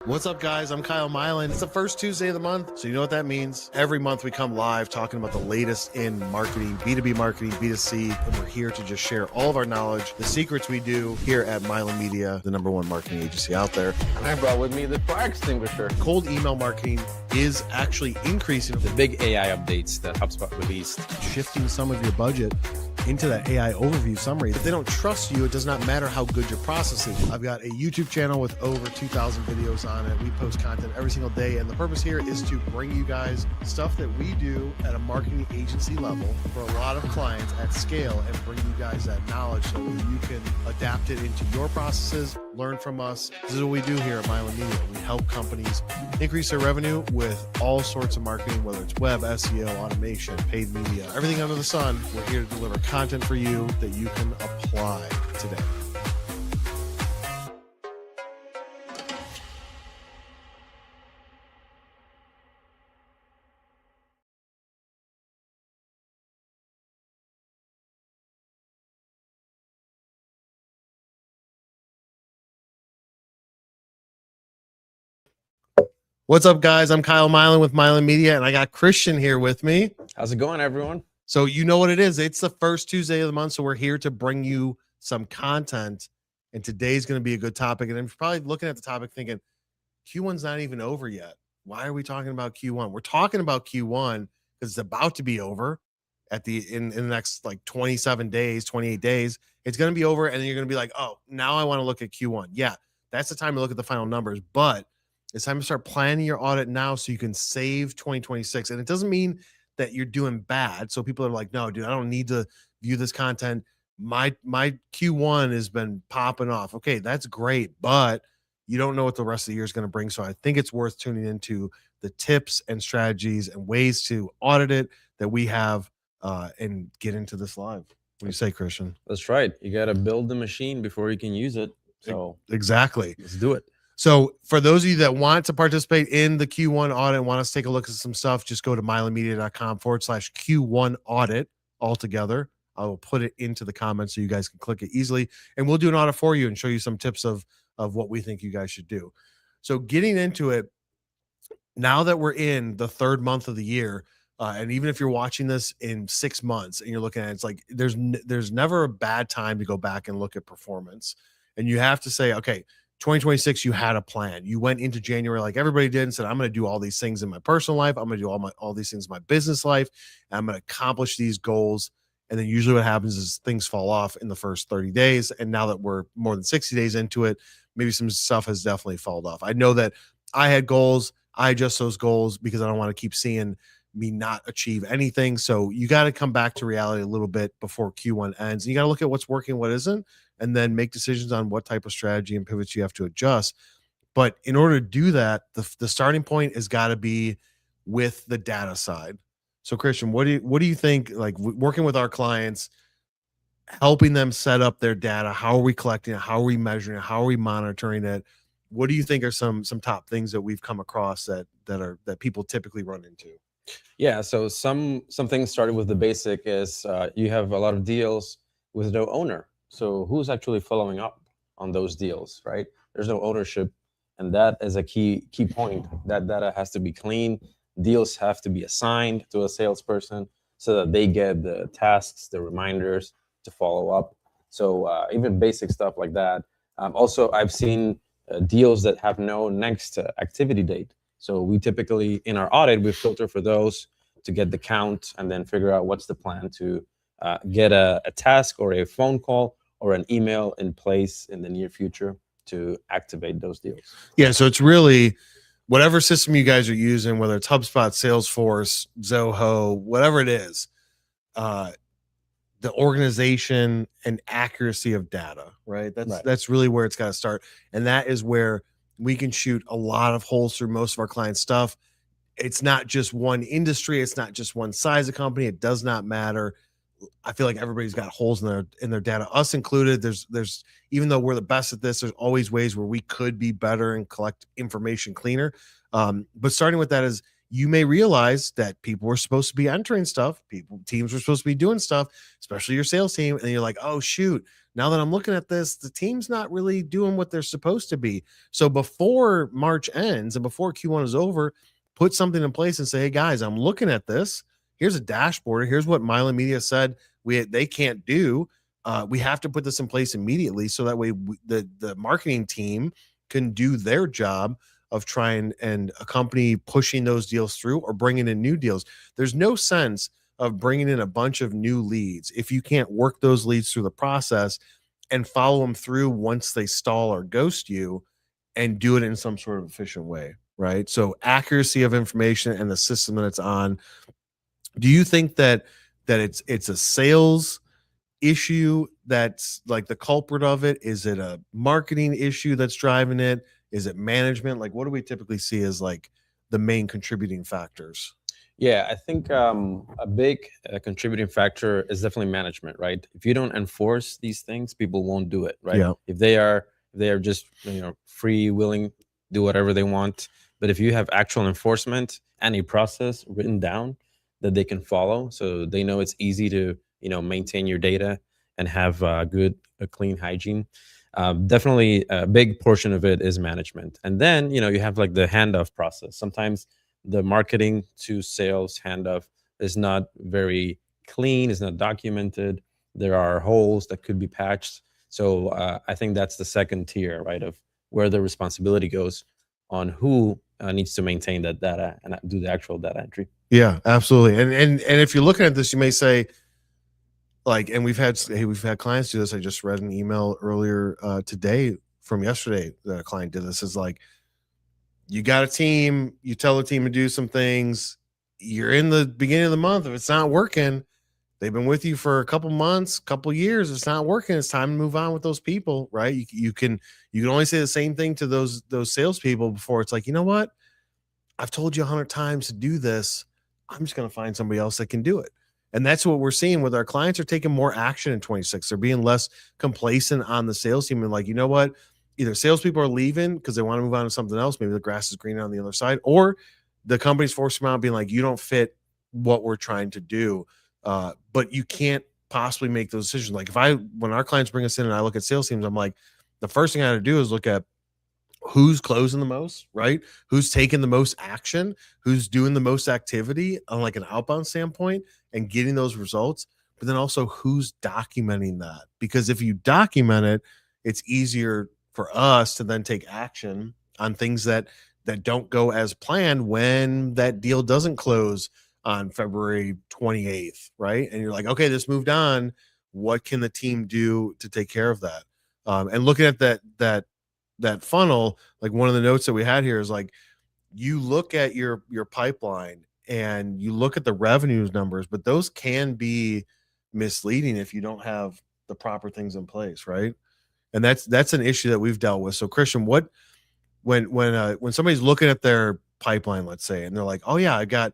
What's up, guys? I'm Kyle Mylan. It's the first Tuesday of the month, so you know what that means. Every month we come live talking about the latest in marketing, B2B marketing, B2C, and we're here to just share all of our knowledge, the secrets we do here at Mylan Media, the #1 marketing agency out there. And I brought with me the fire extinguisher. Cold email marketing is actually increasing. The big AI updates that HubSpot released. Shifting some of your budget into that AI overview summary. If they don't trust you, it does not matter how good your process is. I've got a YouTube channel with over 2,000 videos on it. We post content every single day, and the purpose here is to bring you guys stuff that we do at a marketing agency level for a lot of clients at scale, and bring you guys that knowledge so that you can adapt it into your processes, learn from us. This is what we do here at Mylan Media. We help companies increase their revenue with all sorts of marketing, whether it's web, SEO, automation, paid media, everything under the sun. We're here to deliver content for you that you can apply today. What's up, guys? I'm Kyle Mylan with Mylan Media, and I got Cristian here with me. How's it going, everyone? So you know what it is. It's the first Tuesday of the month, so we're here to bring you some content, and today's going to be a good topic. And I'm probably looking at the topic thinking, Q1's not even over yet. Why are we talking about Q1? We're talking about Q1 because it's about to be over in the next like 27 days, 28 days. It's going to be over, and then you're going to be like, oh, now I want to look at Q1. Yeah, that's the time to look at the final numbers, but it's time to start planning your audit now so you can save 2026. And it doesn't mean that you're doing bad. So people are like, no, dude, I don't need to view this content. My Q1 has been popping off. Okay, that's great, but you don't know what the rest of the year is going to bring. So I think it's worth tuning into the tips and strategies and ways to audit it that we have and get into this live. What do you say, Cristian? That's right. You got to build the machine before you can use it. So exactly. Let's do it. So for those of you that want to participate in the Q1 audit and want us to take a look at some stuff, just go to mylanmedia.com/Q1 audit altogether. I will put it into the comments so you guys can click it easily, and we'll do an audit for you and show you some tips of what we think you guys should do. So getting into it, now that we're in the third month of the year, and even if you're watching this in 6 months and you're looking at it, it's like there's never a bad time to go back and look at performance. And you have to say, okay, 2026, you had a plan. You went into January like everybody did and said, I'm going to do all these things in my personal life. I'm going to do all these things in my business life. And I'm going to accomplish these goals. And then usually what happens is things fall off in the first 30 days. And now that we're more than 60 days into it, maybe some stuff has definitely fallen off. I know that I had goals. I adjust those goals because I don't want to keep seeing me not achieve anything. So you got to come back to reality a little bit before Q1 ends. And you got to look at what's working, what isn't, and then make decisions on what type of strategy and pivots you have to adjust. But in order to do that, the starting point has got to be with the data side. So Cristian, what do you think, like working with our clients, helping them set up their data? How are we collecting it? How are we measuring it? How are we monitoring it? What do you think are some top things that we've come across that people typically run into? Yeah, so some things started with the basic is you have a lot of deals with no owner. So who's actually following up on those deals, right? There's no ownership, and that is a key point. That data has to be clean. Deals have to be assigned to a salesperson so that they get the tasks, the reminders to follow up. So even basic stuff like that. Also, I've seen deals that have no next activity date. So we typically, in our audit, we filter for those to get the count and then figure out what's the plan to get a task or a phone call or an email in place in the near future to activate those deals. Yeah, so it's really whatever system you guys are using, whether it's HubSpot, Salesforce, Zoho, whatever it is, the organization and accuracy of data, right? That's really where it's got to start. And that is where we can shoot a lot of holes through most of our clients' stuff. It's not just one industry. It's not just one size of company. It does not matter. I feel like everybody's got holes in their data, us included. There's even though we're the best at this, there's always ways where we could be better and collect information cleaner. But starting with that is you may realize that people were supposed to be entering stuff, teams were supposed to be doing stuff, especially your sales team, and you're like, oh shoot, now that I'm looking at this, the team's not really doing what they're supposed to be. So before March ends and before Q1 is over, put something in place and say, hey guys, I'm looking at this. Here's a dashboard. Here's what Mylan Media said they can't do. We have to put this in place immediately, so that way the marketing team can do their job of trying and accompany pushing those deals through or bringing in new deals. There's no sense of bringing in a bunch of new leads if you can't work those leads through the process and follow them through once they stall or ghost you, and do it in some sort of efficient way, right? So accuracy of information and the system that it's on. Do you think that it's a sales issue that's like the culprit of it? Is it a marketing issue that's driving it? Is it management? Like, what do we typically see as like the main contributing factors? Yeah, I think a big contributing factor is definitely management, right? If you don't enforce these things, people won't do it, right? Yeah. If they are just free, willing, do whatever they want. But if you have actual enforcement and a process written down that they can follow, so they know it's easy to maintain your data and have a clean hygiene. Definitely a big portion of it is management. And then you have like the handoff process. Sometimes the marketing to sales handoff is not very clean, is not documented. There are holes that could be patched. So I think that's the second tier, right, of where the responsibility goes on who needs to maintain that data and do the actual data entry. Yeah, absolutely. And if you're looking at this, you may say, like, and we've had clients do this. I just read an email earlier today from yesterday that a client did this. Is like, you got a team, you tell the team to do some things. You're in the beginning of the month. If it's not working, they've been with you for a couple months, couple years. It's not working. It's time to move on with those people, right? You can only say the same thing to those salespeople before it's like, you know what? I've told you 100 times to do this. I'm just going to find somebody else that can do it. And that's what we're seeing with our clients. Are taking more action in 26. They're being less complacent on the sales team and like, you know what? Either salespeople are leaving because they want to move on to something else. Maybe the grass is greener on the other side, or the company's forcing them out, being like, you don't fit what we're trying to do. But you can't possibly make those decisions. Like when our clients bring us in and I look at sales teams, I'm like, the first thing I had to do is look at who's closing the most, right? Who's taking the most action, who's doing the most activity on like an outbound standpoint and getting those results, but then also who's documenting that. Because if you document it, it's easier for us to then take action on things that don't go as planned when that deal doesn't close on February 28th, right? And you're like, okay, this moved on. What can the team do to take care of that? And looking at that funnel, like one of the notes that we had here is like, you look at your pipeline and you look at the revenues numbers, but those can be misleading if you don't have the proper things in place, right? And that's an issue that we've dealt with. So Cristian, when somebody's looking at their pipeline, let's say, and they're like, oh yeah, I got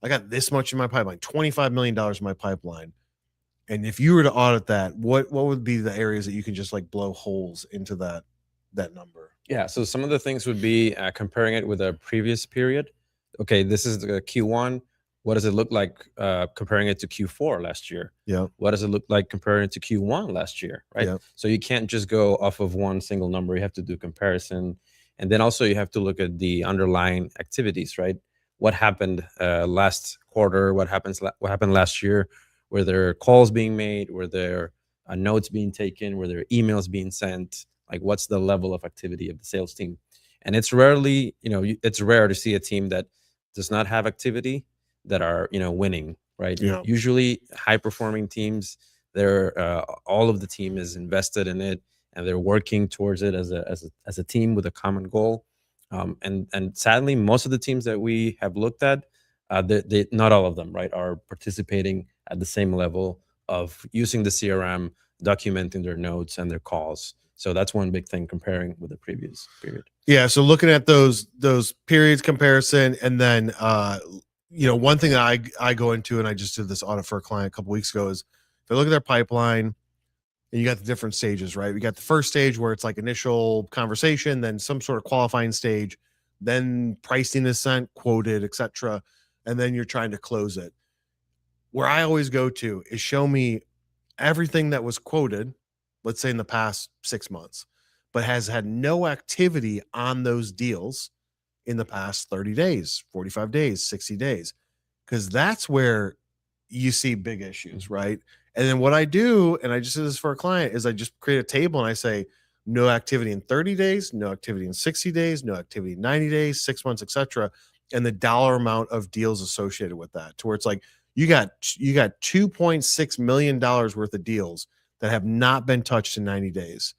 this much in my pipeline, $25 million in my pipeline. And if you were to audit that, what would be the areas that you can just like blow holes into that number? Yeah, so some of the things would be comparing it with a previous period. Okay, this is the Q1. What does it look like comparing it to Q4 last year? Yeah. What does it look like comparing it to Q1 last year, right? Yeah. So you can't just go off of one single number. You have to do comparison. And then also you have to look at the underlying activities, right? What happened last quarter? What happened last year? Were there calls being made? Were there notes being taken? Were there emails being sent? Like, what's the level of activity of the sales team? And it's rarely, it's rare to see a team that does not have activity that are, winning, right? Yeah. Usually high performing teams, they're all of the team is invested in it and they're working towards it as a team with a common goal. And sadly, most of the teams that we have looked at, they not all of them, right, are participating at the same level of using the CRM, documenting their notes and their calls. So that's one big thing comparing with the previous period. Yeah. So looking at those periods comparison, and then one thing that I go into, and I just did this audit for a client a couple weeks ago, is if I look at their pipeline, and you got the different stages, right? We got the first stage where it's like initial conversation, then some sort of qualifying stage, then pricing is sent, quoted, etc., and then you're trying to close it. Where I always go to is show me everything that was quoted, let's say in the past 6 months, but has had no activity on those deals in the past 30 days, 45 days, 60 days, because that's where you see big issues, right? And then what I do, and I just did this for a client, is I just create a table and I say no activity in 30 days, no activity in 60 days, no activity in 90 days, 6 months, etc., and the dollar amount of deals associated with that, to where it's like you got $2.6 million worth of deals that have not been touched in 90 days.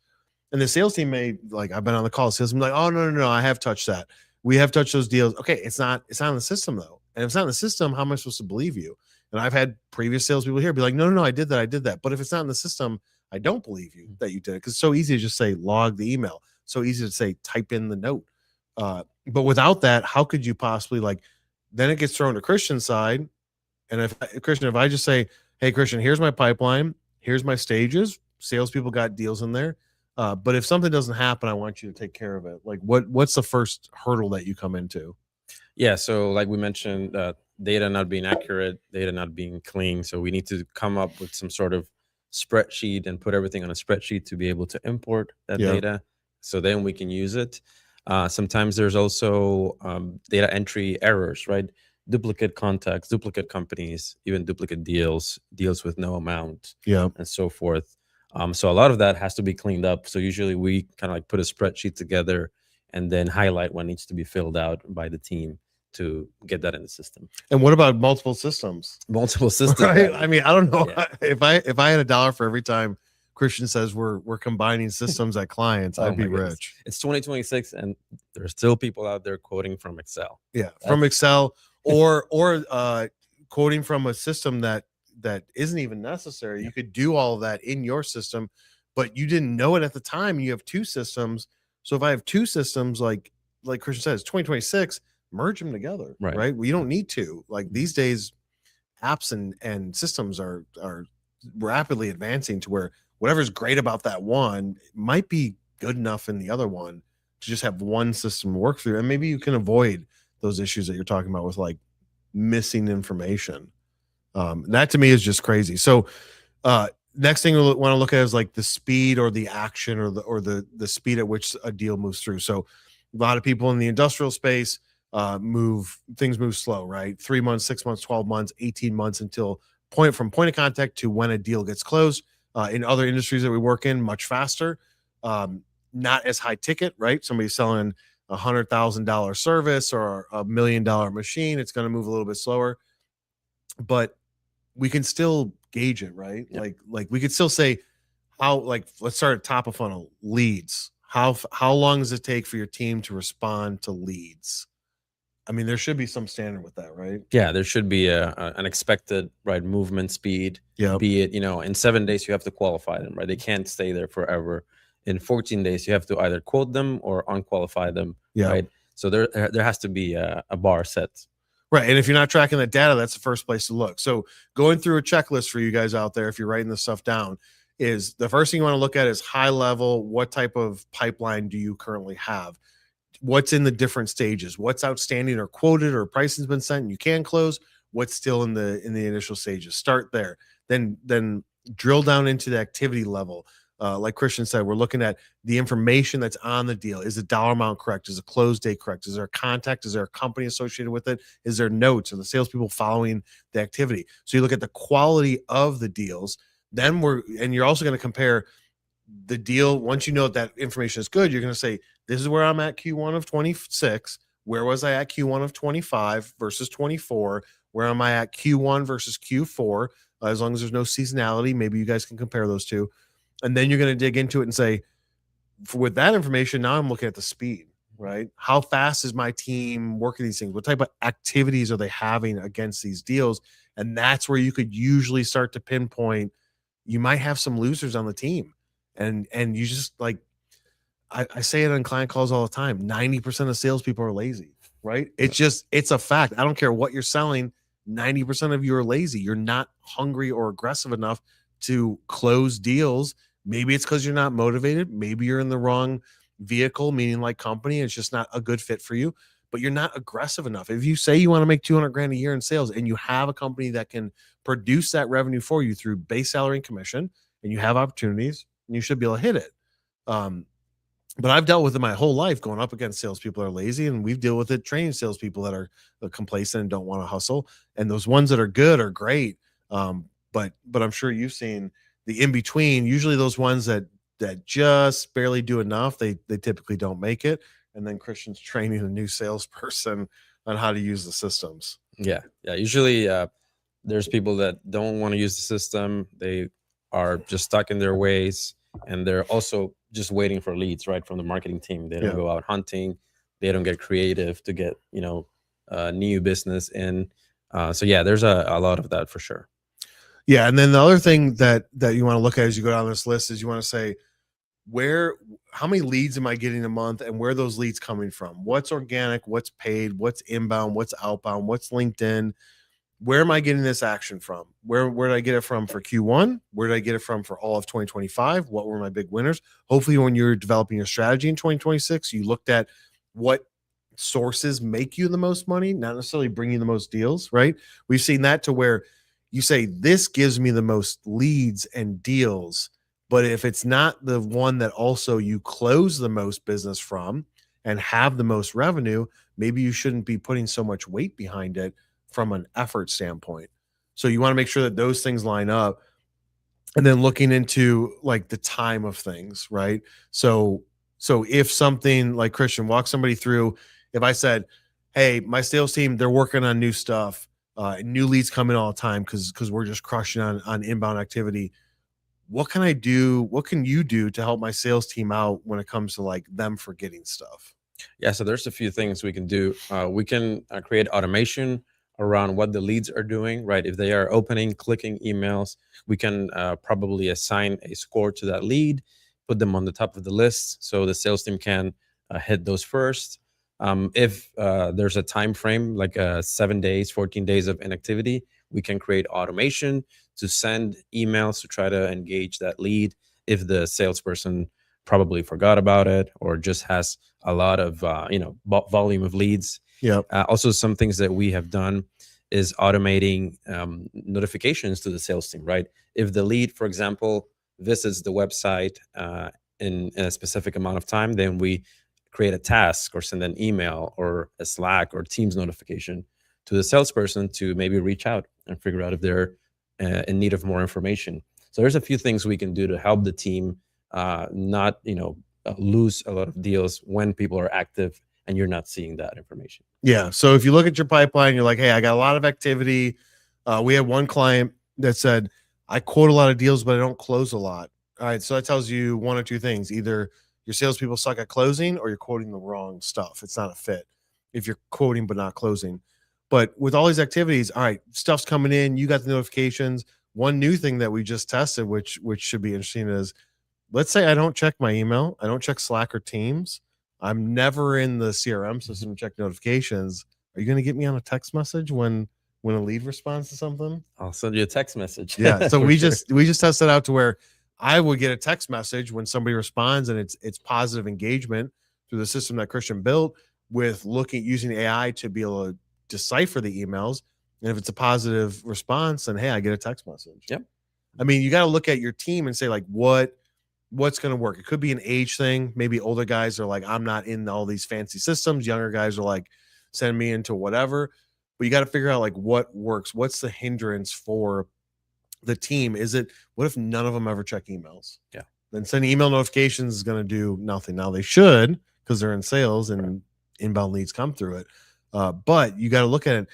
And the sales team I've been on the call, sales team like, oh no, I have touched that. We have touched those deals. Okay, it's not in the system though. And if it's not in the system, how am I supposed to believe you? And I've had previous salespeople here be like, no, I did that. But if it's not in the system, I don't believe you that you did it. Because it's so easy to just say log the email. So easy to say type in the note. But without that, how could you possibly then it gets thrown to Cristian's side. And if I just say, hey, Cristian, here's my pipeline, here's my stages, salespeople got deals in there. But if something doesn't happen, I want you to take care of it. Like what's the first hurdle that you come into? Yeah. So like we mentioned, data not being accurate, data not being clean. So we need to come up with some sort of spreadsheet and put everything on a spreadsheet to be able to import that data. So then we can use it. Sometimes there's also data entry errors, right? Duplicate contacts, duplicate companies, even duplicate deals with no amount, and so forth. So a lot of that has to be cleaned up. So usually we kind of like put a spreadsheet together and then highlight what needs to be filled out by the team to get that in the system. And what about multiple systems? Multiple systems, right? I mean, I don't know if I had $1 for every time Cristian says we're combining systems at clients, I'd be rich. It's 2026, and there's still people out there quoting from Excel. Yeah, from Excel or quoting from a system that isn't even necessary. You could do all of that in your system, but you didn't know it at the time. You have two systems. So if I have two systems, like Cristian says, 2026, merge them together, right? Well, you don't need to. Like these days, apps and systems are rapidly advancing to where whatever's great about that one might be good enough in the other one to just have one system to work through. And maybe you can avoid those issues that you're talking about with like missing information. That to me is just crazy. So next thing we want to look at is like the speed or the action or the speed at which a deal moves through. So a lot of people in the industrial space move slow, right? 3 months, 6 months, 12 months, 18 months until from point of contact to when a deal gets closed. In other industries that we work in, much faster, not as high ticket, right? Somebody's selling $100,000 service or $1 million machine. It's going to move a little bit slower, but we can still gauge it, right? Yep. Like we could still say let's start at top of funnel leads. How long does it take for your team to respond to leads? I mean, there should be some standard with that, right? Yeah, there should be an expected movement speed. Yeah. Be it, in 7 days you have to qualify them, right? They can't stay there forever. In 14 days you have to either quote them or unqualify them, right? So there has to be a bar set. Right. And if you're not tracking that data, that's the first place to look. So going through a checklist for you guys out there, if you're writing this stuff down, is the first thing you want to look at is high level. What type of pipeline do you currently have? What's in the different stages? What's outstanding or quoted or pricing's been sent and you can close? What's still in the initial stages? Start there. Then drill down into the activity level. Like Cristian said, we're looking at the information that's on the deal. Is the dollar amount correct? Is the close date correct? Is there a contact? Is there a company associated with it? Is there notes? Are the salespeople following the activity? So you look at the quality of the deals. Then you're also going to compare the deal. Once you know that information is good, you're going to say, this is where I'm at Q1 of 26. Where was I at Q1 of 25 versus 24? Where am I at Q1 versus Q4? As long as there's no seasonality, maybe you guys can compare those two. And then you're going to dig into it and say, with that information, now I'm looking at the speed, right? How fast is my team working these things? What type of activities are they having against these deals? And that's where you could usually start to pinpoint, you might have some losers on the team. And you just I say it on client calls all the time. 90% of salespeople are lazy, right? It's a fact. I don't care what you're selling. 90% of you are lazy. You're not hungry or aggressive enough to close deals. Maybe it's because you're not motivated. Maybe you're in the wrong vehicle, meaning like company. It's just not a good fit for you, but you're not aggressive enough. If you say you want to make 200 grand a year in sales and you have a company that can produce that revenue for you through base salary and commission, and you have opportunities, you should be able to hit it. But I've dealt with it my whole life, going up against salespeople that are lazy, and we've dealt with it training salespeople that are complacent and don't want to hustle. And those ones that are good are great. But I'm sure you've seen the in between. Usually, those ones that just barely do enough, they typically don't make it. And then Christian's training a new salesperson on how to use the systems. Yeah. Usually, there's people that don't want to use the system. They are just stuck in their ways, and they're also just waiting for leads, right, from the marketing team. They don't go out hunting. They don't get creative to get new business in. So yeah, there's a lot of that for sure. Yeah, and then the other thing that you want to look at as you go down this list is you want to say, how many leads am I getting a month, and where are those leads coming from? What's organic? What's paid? What's inbound? What's outbound? What's LinkedIn? Where am I getting this action from? Where did I get it from for Q1? Where did I get it from for all of 2025? What were my big winners? Hopefully, when you're developing your strategy in 2026, you looked at what sources make you the most money, not necessarily bring you the most deals, right? We've seen that to where you say, this gives me the most leads and deals. But if it's not the one that also you close the most business from and have the most revenue, maybe you shouldn't be putting so much weight behind it from an effort standpoint. So you want to make sure that those things line up, and then looking into like the time of things, right? So if something like Christian, walk somebody through, if I said, hey, my sales team, they're working on new stuff, new leads coming all the time because we're just crushing on inbound activity. What can I do? What can you do to help my sales team out when it comes to like them forgetting stuff? Yeah, so there's a few things we can do. We can create automation around what the leads are doing, right? If they are opening, clicking emails, we can probably assign a score to that lead, put them on the top of the list so the sales team can hit those first. If there's a time frame, like 7 days, 14 days of inactivity, we can create automation to send emails to try to engage that lead if the salesperson probably forgot about it or just has a lot of volume of leads. Yeah. Also, some things that we have done is automating notifications to the sales team, right? If the lead, for example, visits the website in a specific amount of time, then we create a task or send an email or a Slack or Teams notification to the salesperson to maybe reach out and figure out if they're in need of more information. So there's a few things we can do to help the team not lose a lot of deals when people are active and you're not seeing that information. Yeah. So if you look at your pipeline, you're like, hey, I got a lot of activity. We had one client that said, I quote a lot of deals, but I don't close a lot. All right. So that tells you one or two things. Either your salespeople suck at closing or you're quoting the wrong stuff. It's not a fit if you're quoting but not closing. But with all these activities, all right, stuff's coming in. You got the notifications. One new thing that we just tested, which should be interesting, is let's say I don't check my email. I don't check Slack or Teams. I'm never in the CRM system to check notifications. Are you going to get me on a text message when a lead responds to something? I'll send you a text message. Yeah. So we just tested out to where I would get a text message when somebody responds, and it's positive engagement through the system that Christian built with using AI to be able to decipher the emails. And if it's a positive response, then hey, I get a text message. Yep. I mean, you got to look at your team and say like, what's going to work? It could be an age thing. Maybe older guys are like, I'm not in all these fancy systems. Younger guys are like, send me into whatever. But you got to figure out like what works. What's the hindrance for the team? What if none of them ever check emails? Yeah. Then sending email notifications is going to do nothing. Now they should, because they're in sales and inbound leads come through it. But you got to look at it.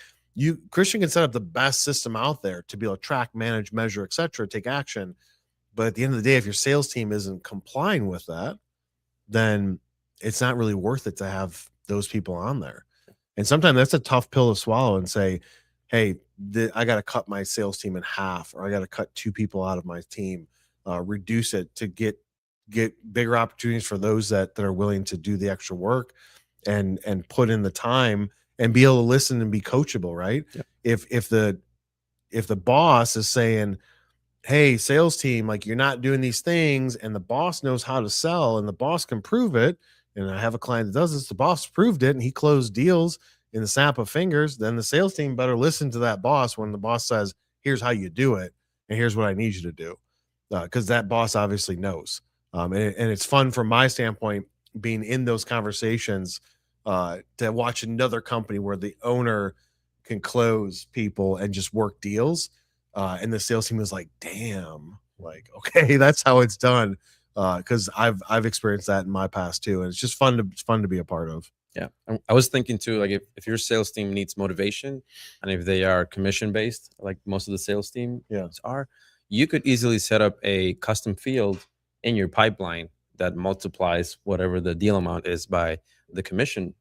Christian can set up the best system out there to be able to track, manage, measure, etc., take action. But at the end of the day, if your sales team isn't complying with that, then it's not really worth it to have those people on there. And sometimes that's a tough pill to swallow and say, hey, I got to cut my sales team in half, or I got to cut 2 people out of my team, reduce it to get bigger opportunities for those that are willing to do the extra work and put in the time and be able to listen and be coachable, right? Yep. If the boss is saying, hey, sales team, like you're not doing these things, and the boss knows how to sell, and the boss can prove it. And I have a client that does this. The boss proved it, and he closed deals in the snap of fingers. Then the sales team better listen to that boss when the boss says, "Here's how you do it, and here's what I need you to do," because that boss obviously knows. And it's fun from my standpoint being in those conversations to watch another company where the owner can close people and just work deals. And the sales team was like, damn, like, okay, that's how it's done. Because I've experienced that in my past too. And it's just fun to be a part of. Yeah. I was thinking too, like if your sales team needs motivation and if they are commission based, like most of the sales teams are, you could easily set up a custom field in your pipeline that multiplies whatever the deal amount is by the commission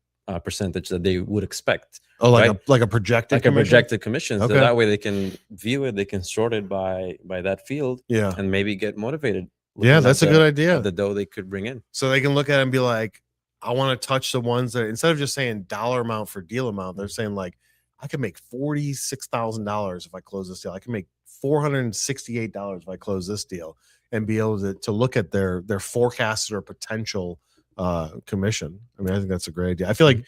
percentage that they would expect. Oh, like a projected commission? A projected commission. Okay. So that way they can view it, they can sort it by that field, Yeah. and maybe get motivated. Yeah, that's a good idea. The dough they could bring in. So they can look at it and be like, I want to touch the ones that, instead of just saying dollar amount for deal amount, they're saying like, I can make $46,000 if I close this deal. I can make $468 if I close this deal, and be able to look at their forecasted or potential commission. I mean, I think that's a great idea. I feel like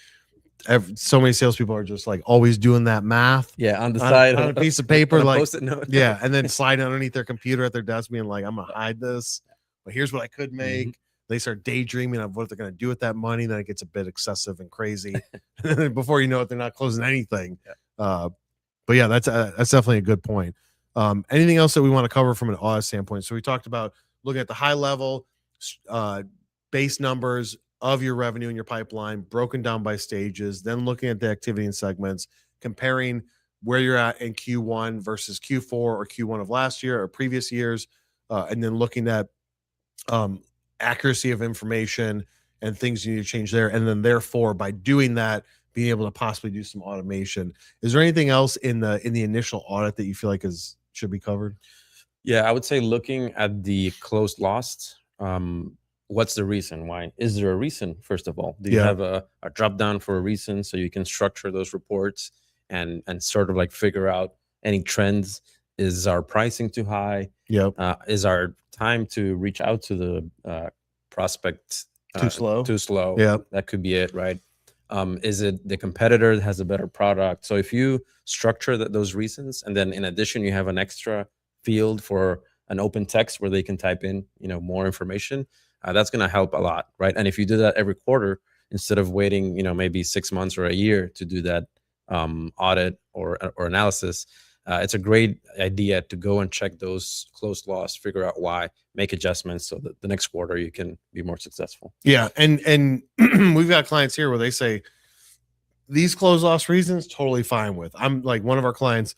so many salespeople are just like always doing that math. Yeah, on the side on a piece of paper, like Post-it note. yeah, and then sliding underneath their computer at their desk, being like, I'm gonna hide this, but here's what I could make. They start daydreaming of what they're gonna do with that money. Then it gets a bit excessive and crazy. And then before you know it, they're not closing anything. But yeah, that's definitely a good point. Anything else that we want to cover from an audit standpoint? So we talked about looking at the high level base numbers of your revenue in your pipeline, broken down by stages, then looking at the activity and segments, comparing where you're at in Q1 versus Q4 or Q1 of last year or previous years, and then looking at accuracy of information and things you need to change there. And then therefore, by doing that, being able to possibly do some automation. Is there anything else in the initial audit that you feel like should be covered? Yeah, I would say looking at the closed loss, what's the reason? Why? Is there a reason, first of all? Do you have a drop down for a reason so you can structure those reports and sort of like figure out any trends? Is our pricing too high? Is our time to reach out to the prospect too slow? Yeah, that could be it, right? Is it the competitor that has a better product? So if you structure those reasons, and then in addition, you have an extra field for an open text where they can type in, more information, that's going to help a lot, right? And if you do that every quarter, instead of waiting, maybe 6 months or a year to do that audit or analysis, it's a great idea to go and check those closed loss, figure out why, make adjustments so that the next quarter you can be more successful. Yeah. And we've got clients here where they say these closed loss reasons, totally fine with. I'm like, one of our clients,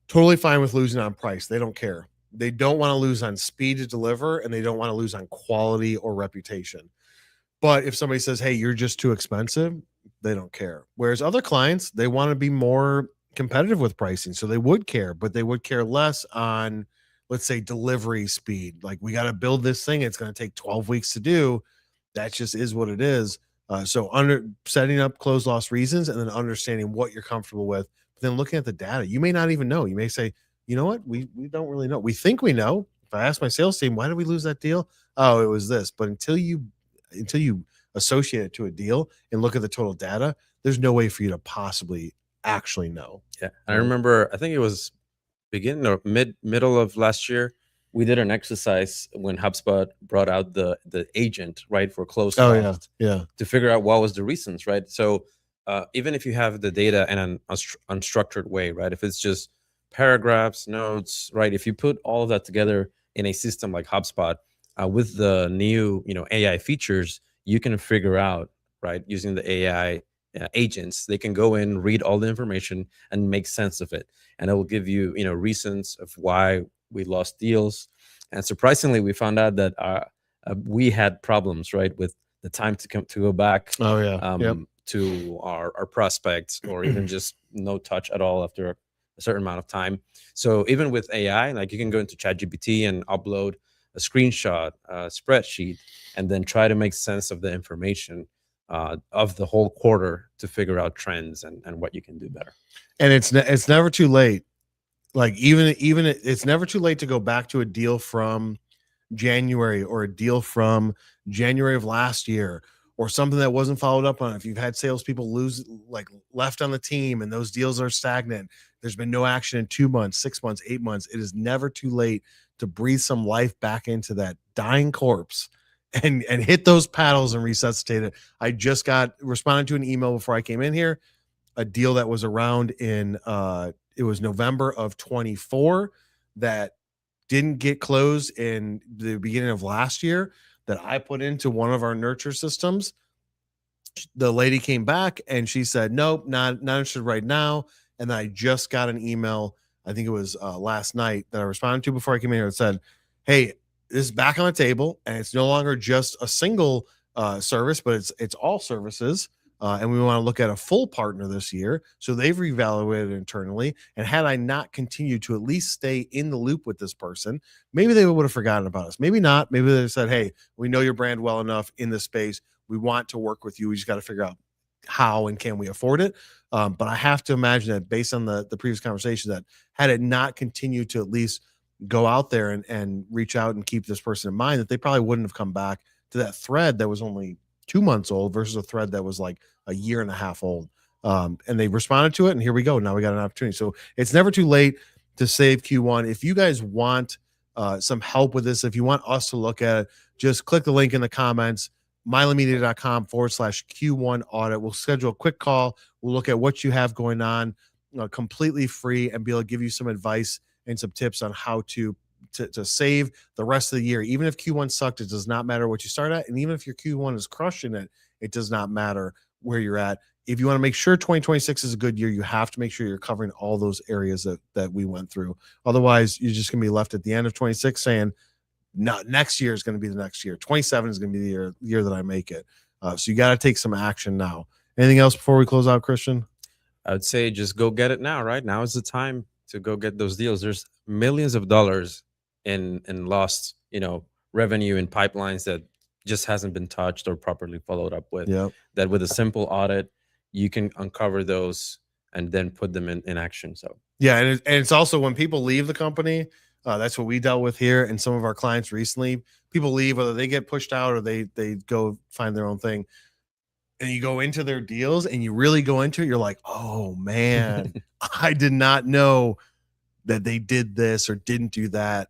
totally fine with losing on price. They don't care. They don't want to lose on speed to deliver, and they don't want to lose on quality or reputation. But if somebody says, hey, you're just too expensive, they don't care. Whereas other clients, they want to be more competitive with pricing, so they would care, but they would care less on, let's say, delivery speed. Like, we got to build this thing, it's going to take 12 weeks to do. That just is what it is. So setting up closed loss reasons, and then understanding what you're comfortable with, but then looking at the data. You may not even know. You may say, you know what, we don't really know. We think we know. If I ask my sales team, why did we lose that deal? Oh, it was this. But until you associate it to a deal and look at the total data, there's no way for you to possibly actually know. Yeah. I remember, I think it was beginning or middle of last year, we did an exercise when HubSpot brought out the agent, right, for closed loss. Yeah. To figure out what was the reasons, right? So even if you have the data in an unstructured way, right, if it's just paragraphs, notes, right, if you put all of that together in a system like HubSpot, with the new AI features, you can figure out, right, using the AI agents, they can go in, read all the information, and make sense of it, and it will give you reasons of why we lost deals. And surprisingly, we found out that we had problems, right, with the time to go back to our prospects, or even just no touch at all after a certain amount of time. So even with AI, like, you can go into ChatGPT and upload a screenshot, a spreadsheet, and then try to make sense of the information of the whole quarter to figure out trends and what you can do better. And it's never too late Like even it's never too late to go back to a deal from January or a deal from January of last year or something that wasn't followed up on. If you've had salespeople left on the team and those deals are stagnant, there's been no action in 2 months, 6 months, 8 months. It is never too late to breathe some life back into that dying corpse and hit those paddles and resuscitate it. I just got responded to an email before I came in here, a deal that was around in it was November of 24 that didn't get closed in the beginning of last year that I put into one of our nurture systems. The lady came back and she said, nope, not interested right now. And then I just got an email, I think it was last night, that I responded to before I came in here that said, hey, this is back on the table and it's no longer just a single service, but it's all services. And we want to look at a full partner this year. So they've reevaluated internally. And had I not continued to at least stay in the loop with this person, maybe they would have forgotten about us. Maybe not. Maybe they said, hey, we know your brand well enough in this space. We want to work with you. We just got to figure out how and can we afford it. But I have to imagine that based on the previous conversation, that had it not continued to at least go out there and reach out and keep this person in mind, that they probably wouldn't have come back to that thread that was only 2 months old versus a thread that was like a year and a half old. And they responded to it, and here we go. Now we got an opportunity. So it's never too late to save Q1. If you guys want some help with this, if you want us to look at it, just click the link in the comments, milemedia.com/Q1 audit. We'll schedule a quick call. We'll look at what you have going on, completely free, and be able to give you some advice and some tips on how to save the rest of the year. Even if Q1 sucked, it does not matter what you start at. And even if your Q1 is crushing it, it does not matter where you're at. If you want to make sure 2026 is a good year, you have to make sure you're covering all those areas that we went through. Otherwise, you're just going to be left at the end of 26 saying, no, next year is going to be the next year. 27 is going to be the year that I make it. So you got to take some action now. Anything else before we close out, Cristian? I would say just go get it now, right? Now is the time to go get those deals. There's millions of dollars in lost, revenue in pipelines that just hasn't been touched or properly followed up with. Yep. That with a simple audit, you can uncover those and then put them in action. So yeah, and it's also when people leave the company, that's what we dealt with here and some of our clients recently. People leave, whether they get pushed out or they go find their own thing. And you go into their deals and you really go into it, you're like, oh man, I did not know that they did this or didn't do that.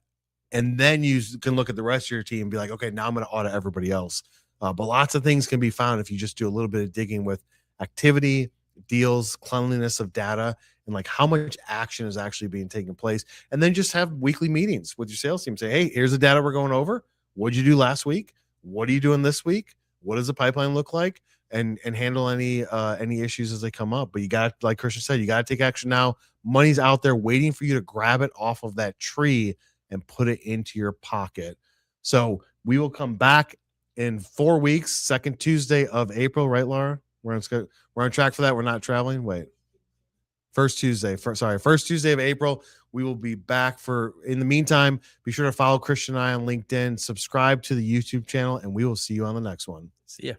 And then you can look at the rest of your team and be like, okay, now I'm going to audit everybody else. But lots of things can be found if you just do a little bit of digging with activity, deals, cleanliness of data, and like how much action is actually being taken place. And then just have weekly meetings with your sales team. Say, hey, here's the data we're going over. What'd you do last week? What are you doing this week? What does the pipeline look like? And handle any issues as they come up. But you got, like Cristian said, you got to take action now. Money's out there waiting for you to grab it off of that tree and put it into your pocket. So we will come back in 4 weeks, second Tuesday of April, right, Laura? We're on track for that. We're not traveling. Wait, first Tuesday of April. We will be back in the meantime, be sure to follow Cristian and I on LinkedIn, subscribe to the YouTube channel, and we will see you on the next one. see ya.